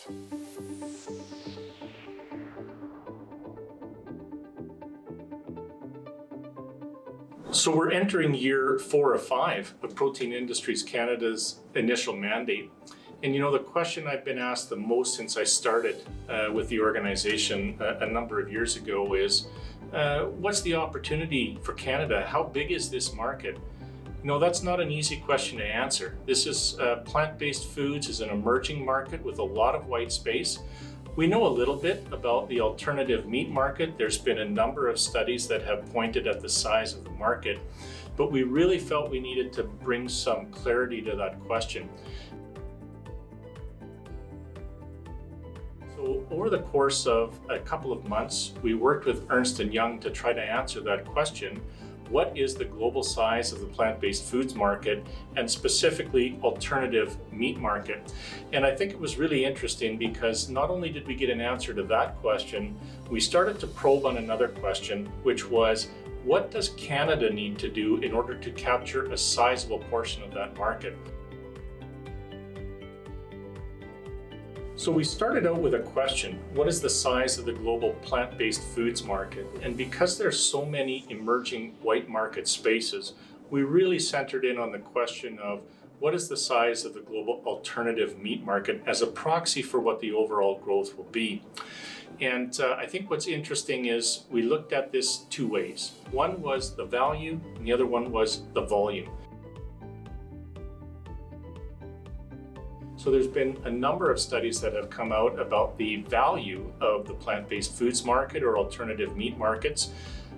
So we're entering year 4 of 5 of Protein Industries Canada's initial mandate. And the question I've been asked the most since I started with the organization a number of years ago is, what's the opportunity for Canada? How big is this market? That's not an easy question to answer. This is plant-based foods is an emerging market with a lot of white space. We know a little bit about the alternative meat market. There's been a number of studies that have pointed at the size of the market, but we really felt we needed to bring some clarity to that question. So over the course of a couple of months, we worked with Ernst and Young to try to answer that question. What is the global size of the plant-based foods market, and specifically alternative meat market? And I think it was really interesting because not only did we get an answer to that question, we started to probe on another question, which was, what does Canada need to do in order to capture a sizable portion of that market? So we started out with a question: what is the size of the global plant-based foods market? And because there's so many emerging white market spaces, we really centered in on the question of what is the size of the global alternative meat market as a proxy for what the overall growth will be. And I think what's interesting is we looked at this two ways. One was the value, and the other one was the volume. So there's been a number of studies that have come out about the value of the plant-based foods market or alternative meat markets.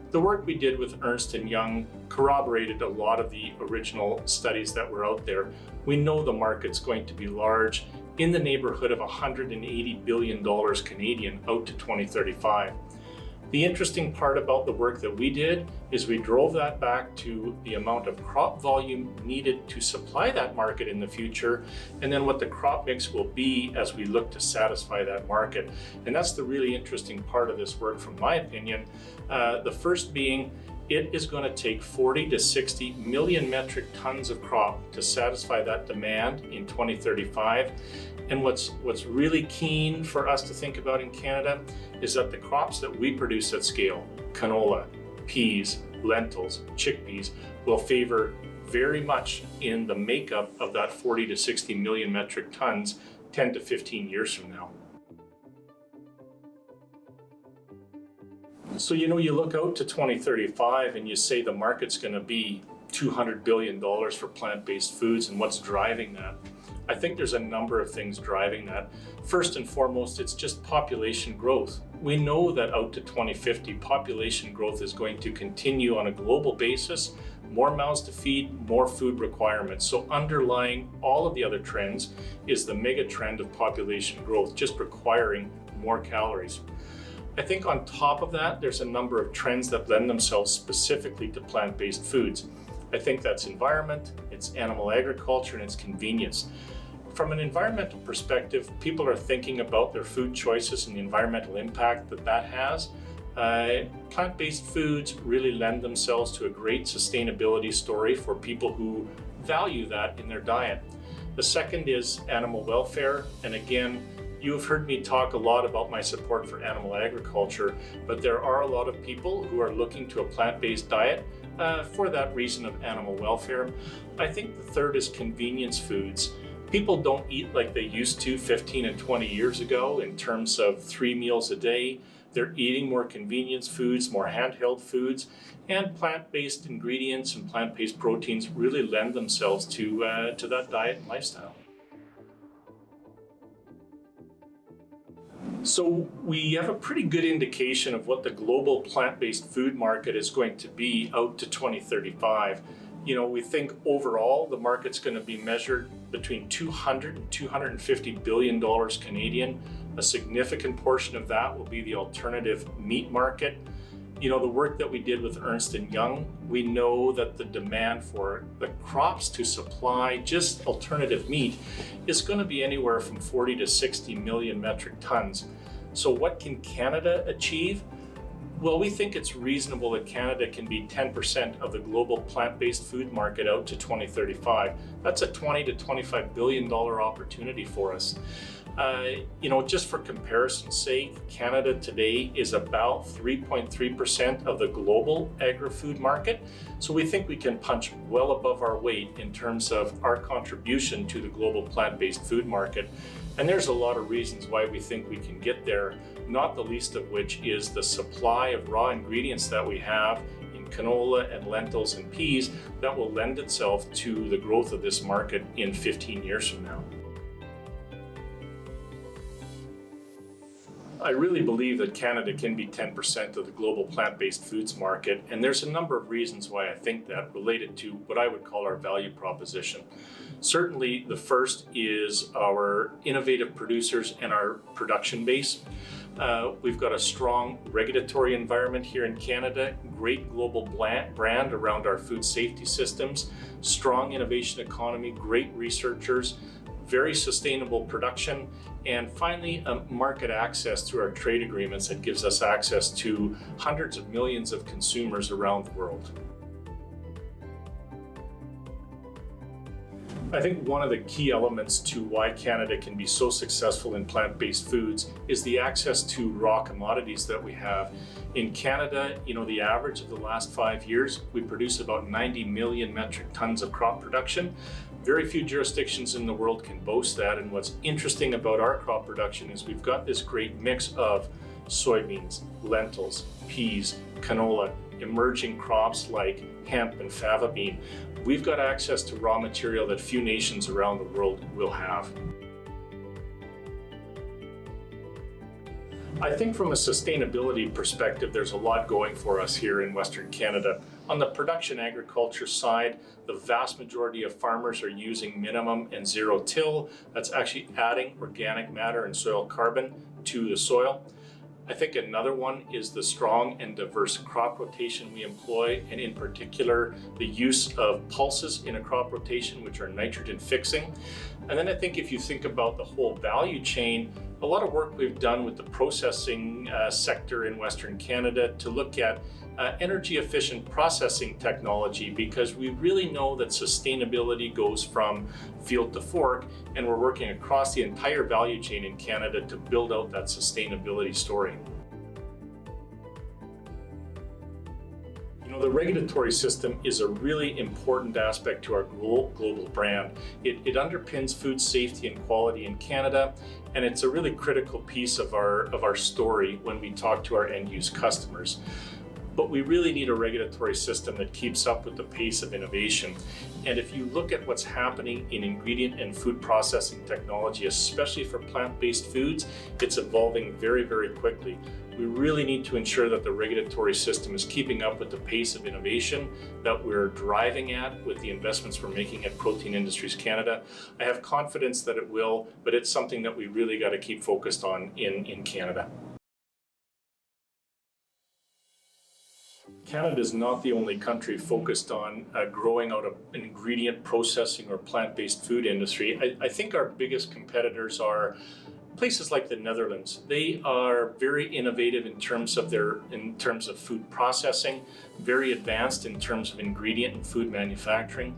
The work we did with Ernst and Young corroborated a lot of the original studies that were out there. We know the market's going to be large, in the neighborhood of $180 billion Canadian out to 2035. The interesting part about the work that we did is we drove that back to the amount of crop volume needed to supply that market in the future, and then what the crop mix will be as we look to satisfy that market. And that's the really interesting part of this work, from my opinion. The first being, it is going to take 40 to 60 million metric tons of crop to satisfy that demand in 2035. And what's really keen for us to think about in Canada is that the crops that we produce at scale, canola, peas, lentils, chickpeas, will favor very much in the makeup of that 40 to 60 million metric tons 10 to 15 years from now. So you look out to 2035 and you say the market's going to be $200 billion for plant-based foods, and what's driving that? I think there's a number of things driving that. First and foremost, it's just population growth. We know that out to 2050, population growth is going to continue on a global basis, more mouths to feed, more food requirements. So underlying all of the other trends is the mega trend of population growth, just requiring more calories. I think on top of that, there's a number of trends that lend themselves specifically to plant-based foods. I think that's environment, it's animal agriculture, and it's convenience. From an environmental perspective, people are thinking about their food choices and the environmental impact that has. Plant-based foods really lend themselves to a great sustainability story for people who value that in their diet. The second is animal welfare, and again, you have heard me talk a lot about my support for animal agriculture, but there are a lot of people who are looking to a plant-based diet for that reason of animal welfare. I think the third is convenience foods. People don't eat like they used to 15 and 20 years ago in terms of 3 meals a day. They're eating more convenience foods, more handheld foods, and plant-based ingredients and plant-based proteins really lend themselves to that diet and lifestyle. So we have a pretty good indication of what the global plant-based food market is going to be out to 2035. We think overall the market's going to be measured between $200 and $250 billion Canadian. A significant portion of that will be the alternative meat market. The work that we did with Ernst and Young, we know that the demand for the crops to supply just alternative meat is going to be anywhere from 40 to 60 million metric tons. So what can Canada achieve? Well, we think it's reasonable that Canada can be 10% of the global plant-based food market out to 2035. That's a $20 to $25 billion opportunity for us. Just for comparison's sake, Canada today is about 3.3% of the global agri-food market. So we think we can punch well above our weight in terms of our contribution to the global plant-based food market. And there's a lot of reasons why we think we can get there, not the least of which is the supply of raw ingredients that we have in canola and lentils and peas that will lend itself to the growth of this market in 15 years from now. I really believe that Canada can be 10% of the global plant-based foods market, and there's a number of reasons why I think that, related to what I would call our value proposition. Certainly, the first is our innovative producers and our production base. We've got a strong regulatory environment here in Canada, great global brand around our food safety systems, strong innovation economy, great researchers, very sustainable production, and finally, market access through our trade agreements that gives us access to hundreds of millions of consumers around the world. I think one of the key elements to why Canada can be so successful in plant-based foods is the access to raw commodities that we have. In Canada, the average of the last 5 years, we produce about 90 million metric tons of crop production. Very few jurisdictions in the world can boast that, and what's interesting about our crop production is we've got this great mix of soybeans, lentils, peas, canola, emerging crops like hemp and fava bean. We've got access to raw material that few nations around the world will have. I think from a sustainability perspective, there's a lot going for us here in Western Canada. On the production agriculture side, the vast majority of farmers are using minimum and zero till. That's actually adding organic matter and soil carbon to the soil. I think another one is the strong and diverse crop rotation we employ, and in particular, the use of pulses in a crop rotation, which are nitrogen fixing. And then I think if you think about the whole value chain, a lot of work we've done with the processing sector in Western Canada to look at energy efficient processing technology, because we really know that sustainability goes from field to fork, and we're working across the entire value chain in Canada to build out that sustainability story. The regulatory system is a really important aspect to our global brand. It underpins food safety and quality in Canada, and it's a really critical piece of our story when we talk to our end-use customers. But we really need a regulatory system that keeps up with the pace of innovation. And if you look at what's happening in ingredient and food processing technology, especially for plant-based foods, it's evolving very, very quickly. We really need to ensure that the regulatory system is keeping up with the pace of innovation that we're driving at with the investments we're making at Protein Industries Canada. I have confidence that it will, but it's something that we really got to keep focused on in Canada. Canada is not the only country focused on growing out an ingredient processing or plant-based food industry. I think our biggest competitors are places like the Netherlands. They are very innovative in terms of food processing, very advanced in terms of ingredient and food manufacturing.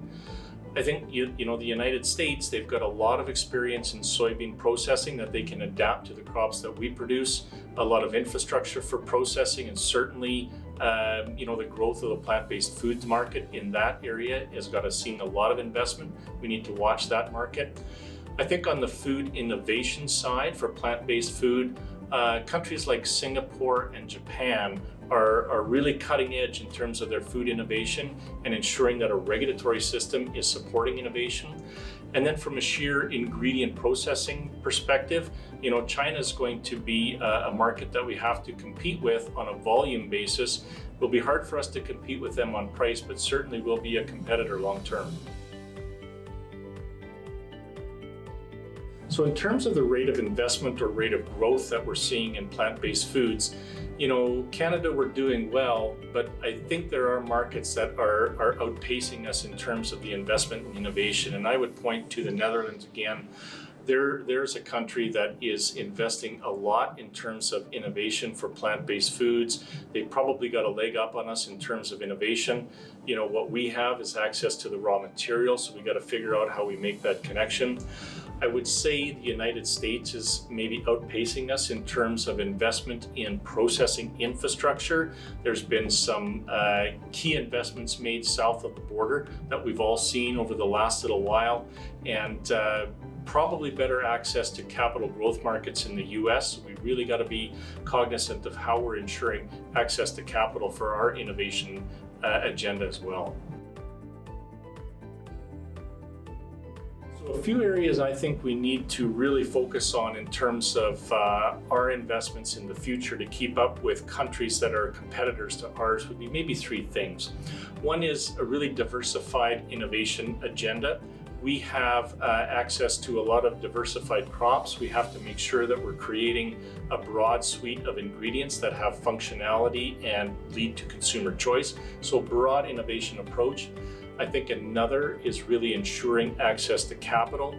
I think the United States, they've got a lot of experience in soybean processing that they can adapt to the crops that we produce, a lot of infrastructure for processing, and certainly the growth of the plant-based foods market in that area has got us seeing a lot of investment. We need to watch that market. I think on the food innovation side for plant-based food, countries like Singapore and Japan are really cutting edge in terms of their food innovation and ensuring that a regulatory system is supporting innovation. And then from a sheer ingredient processing perspective, China is going to be a market that we have to compete with on a volume basis. It will be hard for us to compete with them on price, but certainly will be a competitor long term. So in terms of the rate of investment or rate of growth that we're seeing in plant-based foods, Canada, we're doing well, but I think there are markets that are outpacing us in terms of the investment and innovation. And I would point to the Netherlands again. There's a country that is investing a lot in terms of innovation for plant-based foods. They probably got a leg up on us in terms of innovation. What we have is access to the raw material, so we got to figure out how we make that connection. I would say the United States is maybe outpacing us in terms of investment in processing infrastructure. There's been some key investments made south of the border that we've all seen over the last little while, and probably better access to capital growth markets in the US. So we really got to be cognizant of how we're ensuring access to capital for our innovation agenda as well. A few areas I think we need to really focus on in terms of our investments in the future to keep up with countries that are competitors to ours would be maybe three things. One is a really diversified innovation agenda. We have access to a lot of diversified crops. We have to make sure that we're creating a broad suite of ingredients that have functionality and lead to consumer choice. So broad innovation approach. I think another is really ensuring access to capital.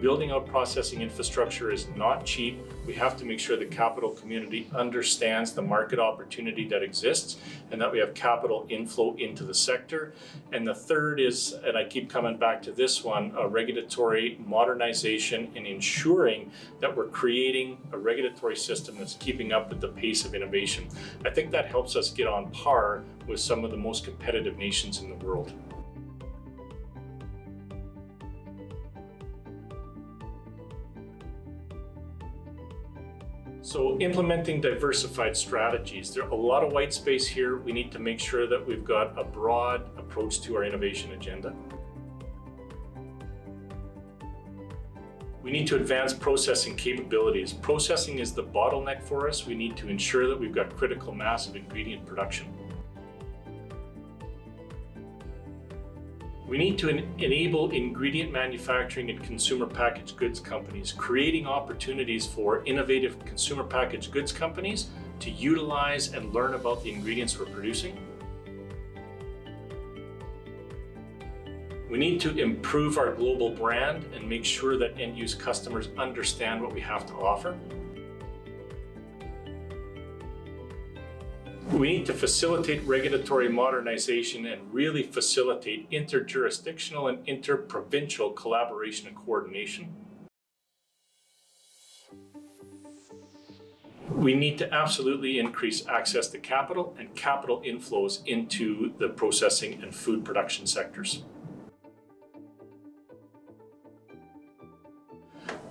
Building out processing infrastructure is not cheap. We have to make sure the capital community understands the market opportunity that exists and that we have capital inflow into the sector. And the third is, and I keep coming back to this one, a regulatory modernization and ensuring that we're creating a regulatory system that's keeping up with the pace of innovation. I think that helps us get on par with some of the most competitive nations in the world. So implementing diversified strategies, there are a lot of white space here. We need to make sure that we've got a broad approach to our innovation agenda. We need to advance processing capabilities. Processing is the bottleneck for us. We need to ensure that we've got critical mass of ingredient production. We need to enable ingredient manufacturing and consumer packaged goods companies, creating opportunities for innovative consumer packaged goods companies to utilize and learn about the ingredients we're producing. We need to improve our global brand and make sure that end-use customers understand what we have to offer. We need to facilitate regulatory modernization and really facilitate interjurisdictional and interprovincial collaboration and coordination. We need to absolutely increase access to capital and capital inflows into the processing and food production sectors.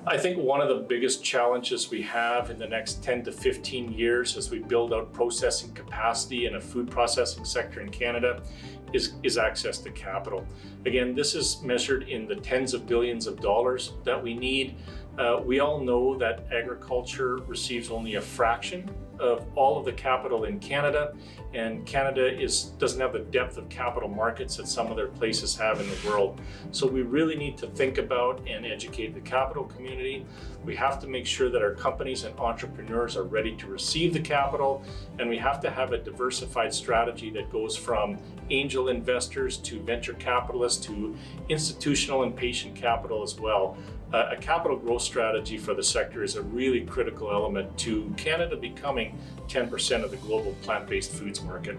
I think one of the biggest challenges we have in the next 10 to 15 years as we build out processing capacity in a food processing sector in Canada is access to capital. Again, this is measured in the tens of billions of dollars that we need. We all know that agriculture receives only a fraction of all of the capital in Canada, and Canada doesn't have the depth of capital markets that some other places have in the world. So we really need to think about and educate the capital community. We have to make sure that our companies and entrepreneurs are ready to receive the capital, and we have to have a diversified strategy that goes from angel investors to venture capitalists to institutional and patient capital as well. A capital growth strategy for the sector is a really critical element to Canada becoming 10% of the global plant-based foods market.